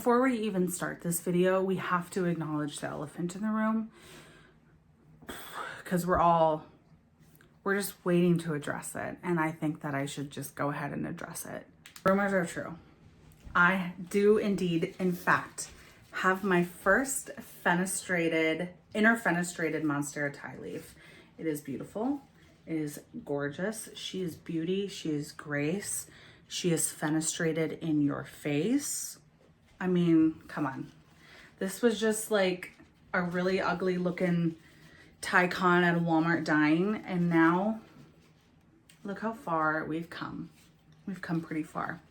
Before we even start this video, we have to acknowledge the elephant in the room because we're just waiting to address it. And I think that I should just go ahead and address it. Rumors are true. I do indeed, in fact, have my first inner fenestrated monstera tie leaf. It is beautiful. It is gorgeous. She is beauty. She is grace. She is fenestrated in your face. I mean, come on. This was just like a really ugly looking Tycon at a Walmart dying. And now look how far we've come. We've come pretty far.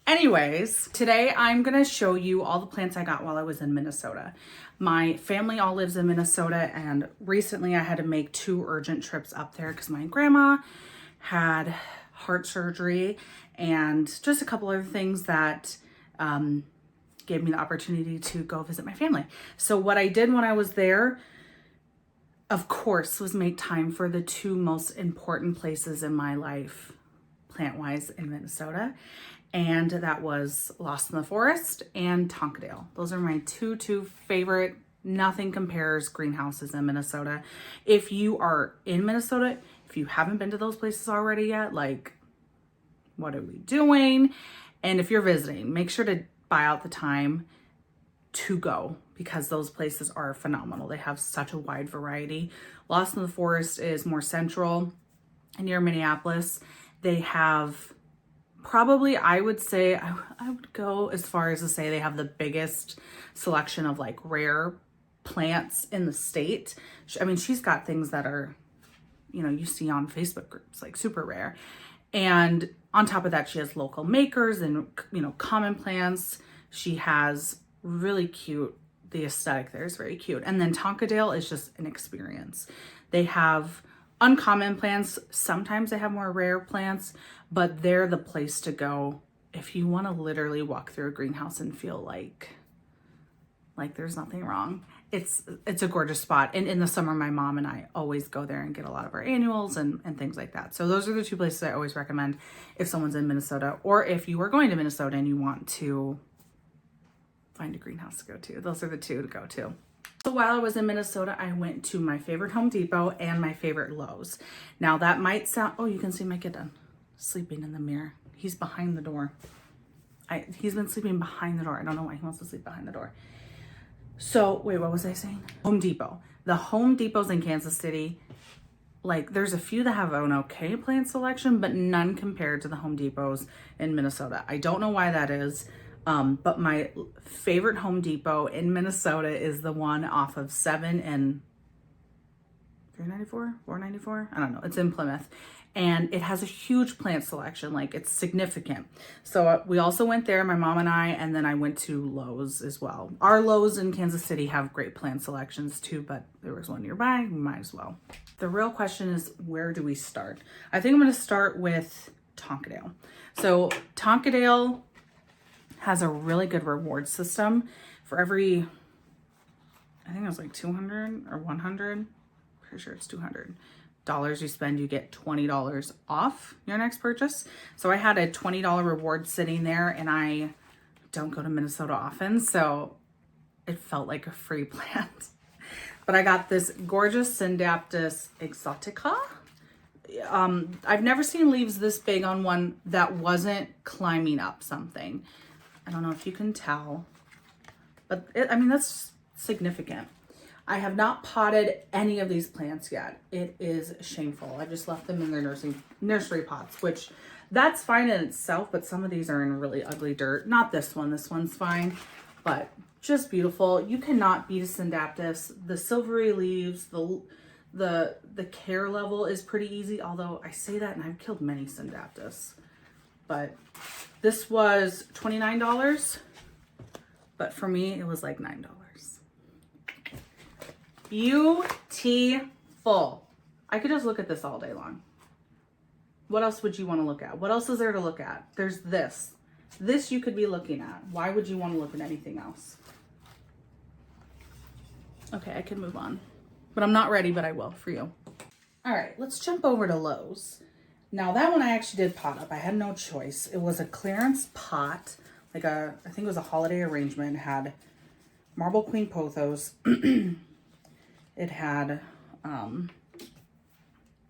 Anyways, today I'm going to show you all the plants I got while I was in Minnesota. My family all lives in Minnesota, and recently I had to make 2 urgent trips up there because my grandma had heart surgery and just a couple other things that gave me the opportunity to go visit my family. So what I did when I was there, of course, was make time for the 2 most important places in my life, plant-wise, in Minnesota. And that was Lost in the Forest and Tonkadale. Those are my two favorite, nothing compares greenhouses in Minnesota. If you are in Minnesota, if you haven't been to those places already yet, like, what are we doing? And if you're visiting, make sure to buy out the time to go because those places are phenomenal. They have such a wide variety. Lost in the Forest is more central near Minneapolis. They have probably, I would say, I would go as far as to say they have the biggest selection of like rare plants in the state. I mean, she's got things that are, you see on Facebook groups, like super rare. And on top of that, she has local makers and, common plants. She has really cute, the aesthetic there is very cute. And then Tonkadale is just an experience. They have uncommon plants. Sometimes they have more rare plants, but they're the place to go if you want to literally walk through a greenhouse and feel like there's nothing wrong. It's a gorgeous spot. And in the summer, my mom and I always go there and get a lot of our annuals and things like that. So those are the 2 places I always recommend if someone's in Minnesota, or if you are going to Minnesota and you want to find a greenhouse to go to. Those are the 2 to go to. So while I was in Minnesota, I went to my favorite Home Depot and my favorite Lowe's. Now that might sound, oh, you can see my kitten sleeping in the mirror. He's behind the door. He's been sleeping behind the door. I don't know why he wants to sleep behind the door. So wait, what was I saying? Home Depot. The Home Depots in Kansas City, like there's a few that have an okay plant selection, but none compared to the Home Depots in Minnesota. I don't know why that is. But my favorite Home Depot in Minnesota is the one off of 7 and 394, 494. I don't know. It's in Plymouth, and it has a huge plant selection. Like, it's significant. So we also went there, my mom and I, and then I went to Lowe's as well. Our Lowe's in Kansas City have great plant selections too, but there was one nearby. We might as well. The real question is, where do we start? I think I'm going to start with Tonkadale. So Tonkadale has a really good reward system. For every, I think it was like 200 or 100, pretty sure it's $200 you spend, you get $20 off your next purchase. So I had a $20 reward sitting there, and I don't go to Minnesota often, so it felt like a free plant. But I got this gorgeous Syndaptus exotica. I've never seen leaves this big on one that wasn't climbing up something. I don't know if you can tell, but that's significant. I have not potted any of these plants yet. It is shameful. I just left them in their nursery pots, which that's fine in itself, but some of these are in really ugly dirt. Not this one. This one's fine, but just beautiful. You cannot beat a Syndaptus. The silvery leaves, the care level is pretty easy, although I say that and I've killed many Syndaptus. But this was $29, but for me, it was like $9. Beautiful. I could just look at this all day long. What else would you want to look at? What else is there to look at? There's this. This you could be looking at. Why would you want to look at anything else? Okay, I can move on. But I'm not ready, but I will for you. All right, let's jump over to Lowe's. Now that one I actually did pot up. I had no choice. It was a clearance pot like I think it was a holiday arrangement. It had marble queen pothos. It had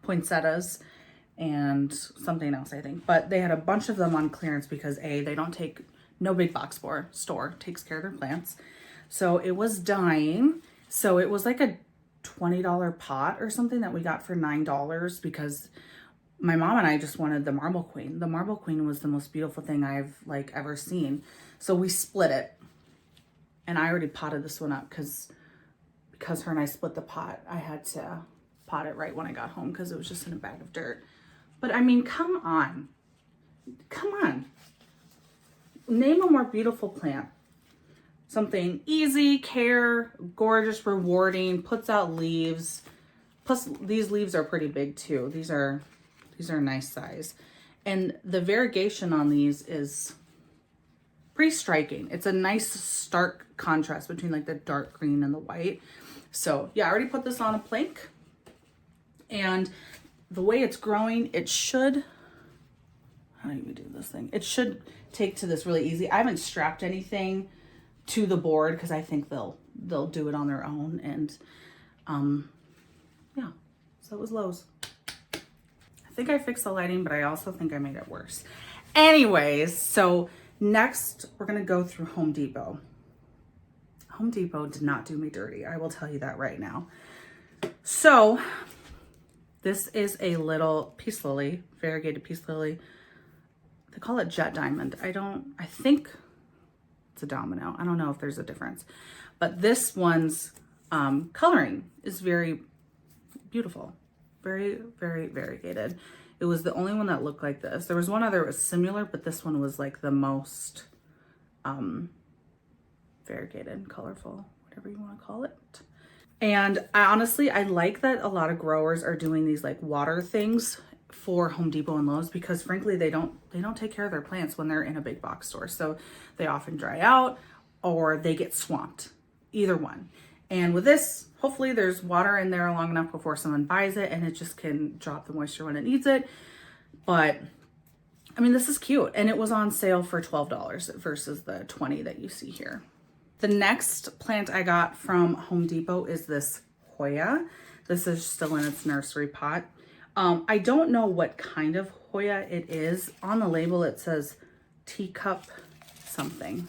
poinsettias and something else, I think. But they had a bunch of them on clearance because they don't take, no big box store takes care of their plants. So it was dying. So it was like a $20 pot or something that we got for $9 because my mom and I just wanted the marble queen. The marble queen was the most beautiful thing I've like ever seen. So we split it. And I already potted this one up because her and I split the pot. I had to pot it right when I got home because it was just in a bag of dirt. But I mean, come on. Come on. Name a more beautiful plant. Something easy, care, gorgeous, rewarding, puts out leaves. Plus, these leaves are pretty big too. These are nice size. And the variegation on these is pretty striking. It's a nice stark contrast between like the dark green and the white. So yeah, I already put this on a plank. And the way it's growing, it should, how do we do this thing? It should take to this really easy. I haven't strapped anything to the board because I think they'll do it on their own. And yeah, so it was Lowe's. I think I fixed the lighting, but I also think I made it worse. Anyways, so next we're gonna go through Home Depot. Home Depot did not do me dirty. I will tell you that right now. So this is a little peace lily, variegated peace lily. They call it jet diamond. I think it's a domino. I don't know if there's a difference, but this one's coloring is very beautiful. Very, very variegated. It was the only one that looked like this. There was one other that was similar, but this one was like the most variegated, colorful, whatever you want to call it. And I like that a lot of growers are doing these like water things for Home Depot and Lowe's because frankly, they don't take care of their plants when they're in a big box store. So they often dry out or they get swamped, either one. And with this, hopefully there's water in there long enough before someone buys it and it just can drop the moisture when it needs it. But I mean, this is cute. And it was on sale for $12 versus the $20 that you see here. The next plant I got from Home Depot is this Hoya. This is still in its nursery pot. I don't know what kind of Hoya it is. On the label, it says teacup something.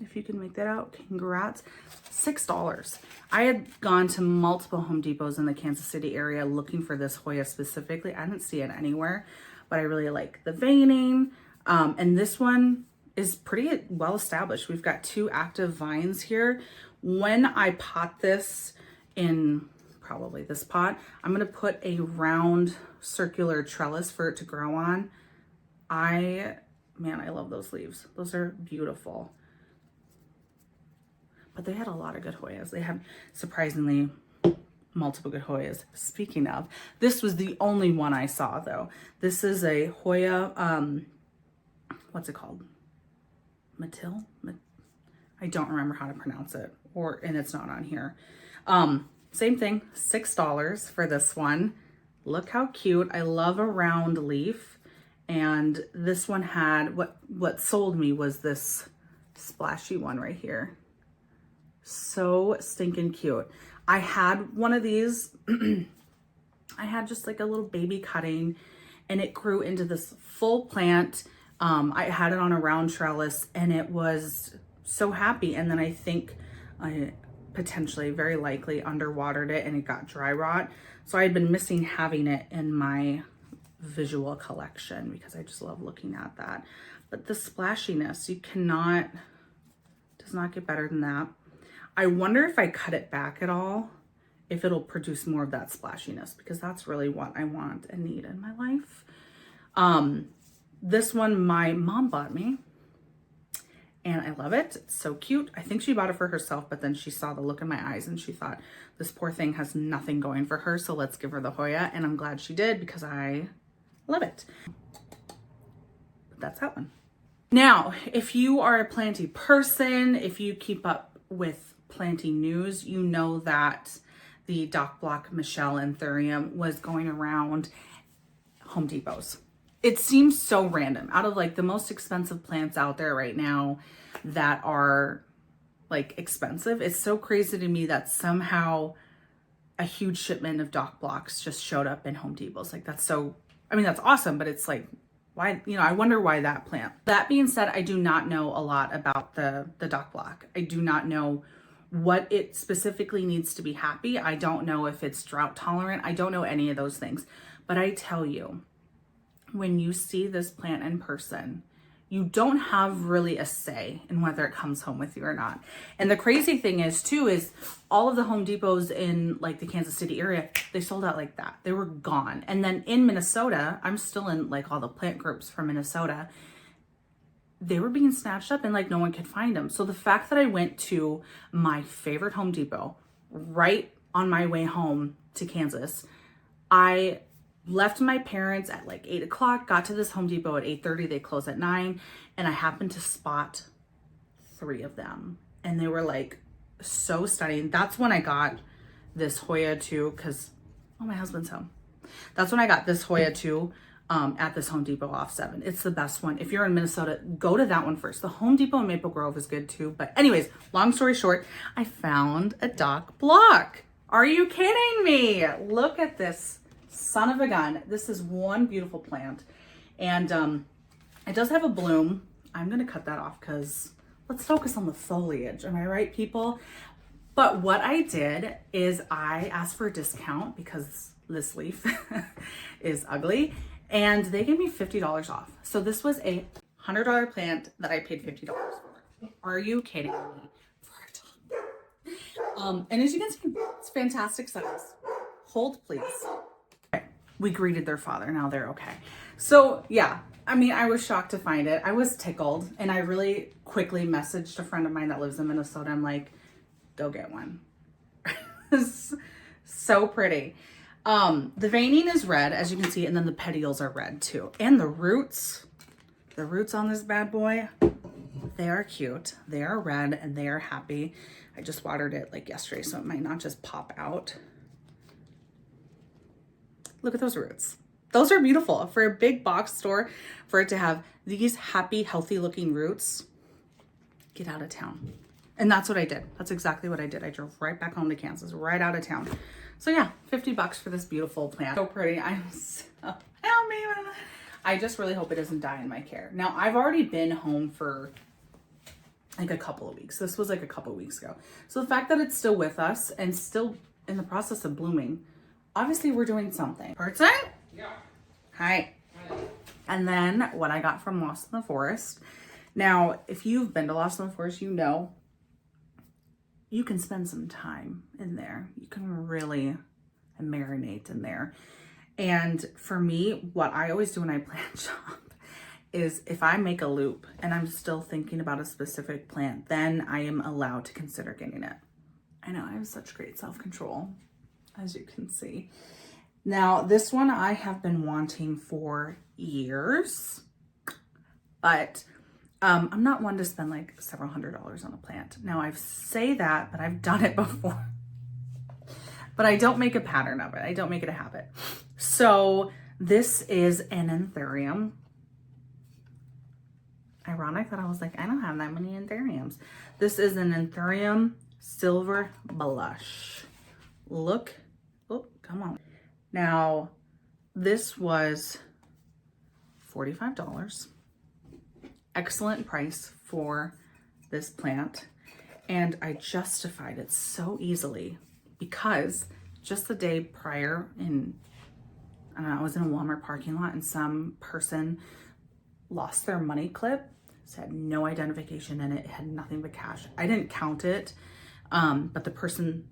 If you can make that out, congrats. $6. I had gone to multiple Home Depots in the Kansas City area looking for this Hoya specifically. I didn't see it anywhere, but I really like the veining. And this one is pretty well established. We've got 2 active vines here. When I pot this in probably this pot, I'm gonna put a round circular trellis for it to grow on. Man, I love those leaves. Those are beautiful. But they had a lot of good Hoyas. They had surprisingly multiple good Hoyas. Speaking of, this was the only one I saw though. This is a Hoya, what's it called? Matil? I don't remember how to pronounce it, and it's not on here. Same thing, $6 for this one. Look how cute. I love a round leaf. And this one had, what sold me was this splashy one right here. So stinking cute. I had one of these. I had just like a little baby cutting and it grew into this full plant. I had it on a round trellis and it was so happy. And then I think I potentially, very likely underwatered it and it got dry rot. So I had been missing having it in my visual collection because I just love looking at that. But the splashiness, does not get better than that. I wonder if I cut it back at all, if it'll produce more of that splashiness, because that's really what I want and need in my life. This one my mom bought me and I love it. It's so cute. I think she bought it for herself, but then she saw the look in my eyes and she thought, this poor thing has nothing going for her, so let's give her the Hoya. And I'm glad she did because I love it. But that's that one. Now, if you are a planty person, if you keep up with planting news, you know that the Dock Block Michelle Anthurium was going around Home Depots. it seems so random. Out of like the most expensive plants out there right now that are like expensive, it's so crazy to me that somehow a huge shipment of dock blocks just showed up in Home Depot's. Like that's so, I mean, that's awesome, but it's like, why, you know, I wonder why that plant. That being said, I do not know a lot about the dock block. I do not know what it specifically needs to be happy. I don't know if it's drought tolerant. I don't know any of those things. But I tell you, when you see this plant in person, you don't have really a say in whether it comes home with you or not. And the crazy thing is too, is all of the Home Depots in like the Kansas City area, they sold out like that. They were gone. And then in Minnesota, I'm still in like all the plant groups from Minnesota, they were being snatched up and like no one could find them. So the fact that I went to my favorite Home Depot right on my way home to Kansas, I left my parents at like 8 o'clock, got to this Home Depot at 8:30, they close at 9, and I happened to spot 3 of them. And they were like so stunning. That's when I got this Hoya too, because, oh, my husband's home. That's when I got this Hoya too at this Home Depot off 7. It's the best one. If you're in Minnesota, go to that one first. The Home Depot in Maple Grove is good too. But anyways, long story short, I found a dock block. Are you kidding me? Look at this son of a gun. This is one beautiful plant. And it does have a bloom. I'm going to cut that off because let's focus on the foliage. Am I right, people? But what I did is I asked for a discount because this leaf is ugly. And they gave me $50 off. So this was a $100 plant that I paid $50 for. Are you kidding me? And as you can see, it's fantastic size. Hold, please. Okay. We greeted their father. Now they're okay. So yeah, I mean, I was shocked to find it. I was tickled, and I really quickly messaged a friend of mine that lives in Minnesota. I'm like, go get one. So pretty. The veining is red, as you can see, and then the petioles are red too. And the roots on this bad boy, they are cute. They are red and they are happy. I just watered it like yesterday, so it might not just pop out. Look at those roots. Those are beautiful. For a big box store, for it to have these happy, healthy looking roots, get out of town. And that's what I did. That's exactly what I did. I drove right back home to Kansas, right out of town. So yeah, $50 for this beautiful plant. So pretty. I'm so, help me. I just really hope it doesn't die in my care. Now, I've already been home for like a couple of weeks. This was like a couple of weeks ago. So the fact that it's still with us and still in the process of blooming, obviously we're doing something. Person? Yeah. Hi. Hi. And then what I got from Lost in the Forest. Now, if you've been to Lost in the Forest, you know you can spend some time in there. You can really marinate in there. And for me, what I always do when I plant shop is if I make a loop and I'm still thinking about a specific plant, then I am allowed to consider getting it. I know I have such great self-control, as you can see. Now, this one I have been wanting for years, but I'm not one to spend like several $100s on a plant. Now I say that, but I've done it before. But I don't make a pattern of it. I don't make it a habit. So this is an Anthurium. Ironic that I was like, I don't have that many Anthuriums. This is an Anthurium Silver Blush. Look, oh, come on. Now, this was $45. Excellent price for this plant, and I justified it so easily because just the day prior I was in a Walmart parking lot and some person lost their money clip. It had no identification in it. It had nothing but cash. I didn't count it, but the person,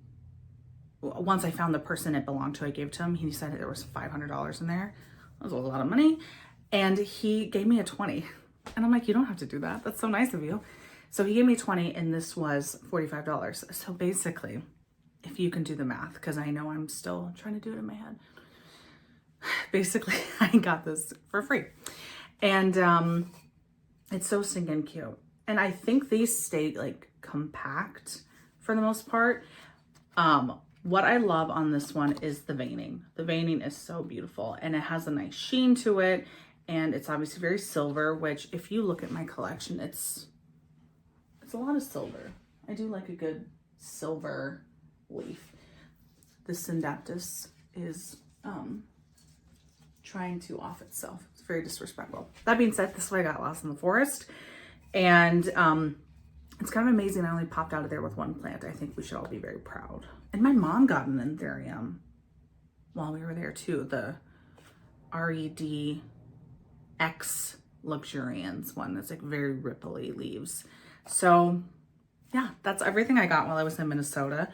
once I found the person it belonged to, I gave to him. He said there was $500 in there. That was a lot of money, and he gave me a 20. And I'm like, you don't have to do that. That's so nice of you. So he gave me 20 and this was $45. So basically, if you can do the math, because I know I'm still trying to do it in my head. Basically, I got this for free. And it's so stinking cute. And I think these stay like compact for the most part. What I love on this one is the veining. The veining is so beautiful and it has a nice sheen to it. And it's obviously very silver, which if you look at my collection, it's a lot of silver. I do like a good silver leaf. The Syndaptus is trying to off itself. It's very disrespectful. That being said, this is what I got lost in the forest. And it's kind of amazing. I only popped out of there with one plant. I think we should all be very proud. And my mom got an Anthurium while we were there too. The RED X luxurians one that's like very ripply leaves. So yeah, that's everything I got while I was in Minnesota.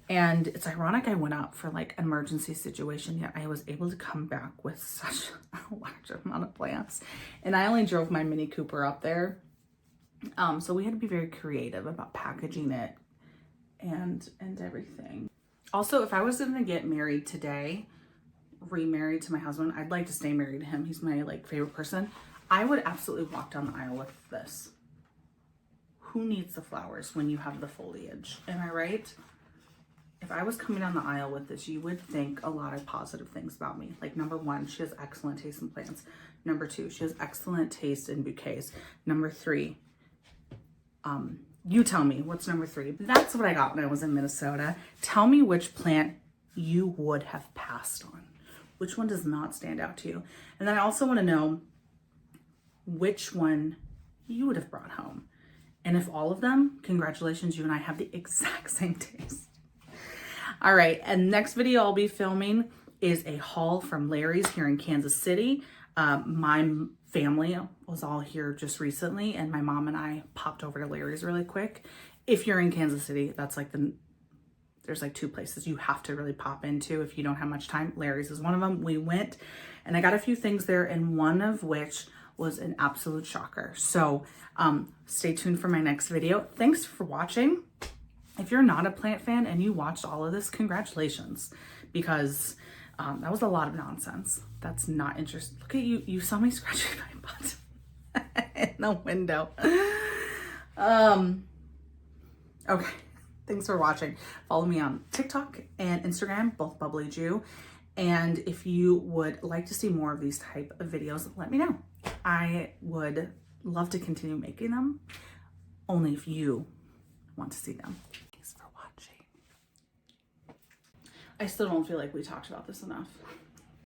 And it's ironic I went out for like an emergency situation, yet I was able to come back with such a large amount of plants. And I only drove my Mini Cooper up there. So we had to be very creative about packaging it and everything. Also, if I was gonna get married today, remarried to my husband, I'd like to stay married to him. He's my like favorite person. I would absolutely walk down the aisle with this. Who needs the flowers when you have the foliage? Am I right? If I was coming down the aisle with this, you would think a lot of positive things about me. Like number one, she has excellent taste in plants. Number two, she has excellent taste in bouquets. Number three, you tell me what's number three. That's what I got when I was in Minnesota. Tell me which plant you would have passed on. Which one does not stand out to you? And then I also want to know which one you would have brought home. And if all of them, congratulations, you and I have the exact same taste. All right, and next video I'll be filming is a haul from Larry's here in Kansas City. My family was all here just recently, and my mom and I popped over to Larry's really quick. If you're in Kansas City, that's like there's like two places you have to really pop into if you don't have much time. Larry's is one of them. We went and I got a few things there, and one of which was an absolute shocker. So stay tuned for my next video. Thanks for watching. If you're not a plant fan and you watched all of this, congratulations, because that was a lot of nonsense. That's not interesting. Look at you. You saw me scratching my butt in the window. Okay. Thanks for watching. Follow me on TikTok and Instagram, both Bubbly Jew. And if you would like to see more of these type of videos, let me know. I would love to continue making them, only if you want to see them. Thanks for watching. I still don't feel like we talked about this enough.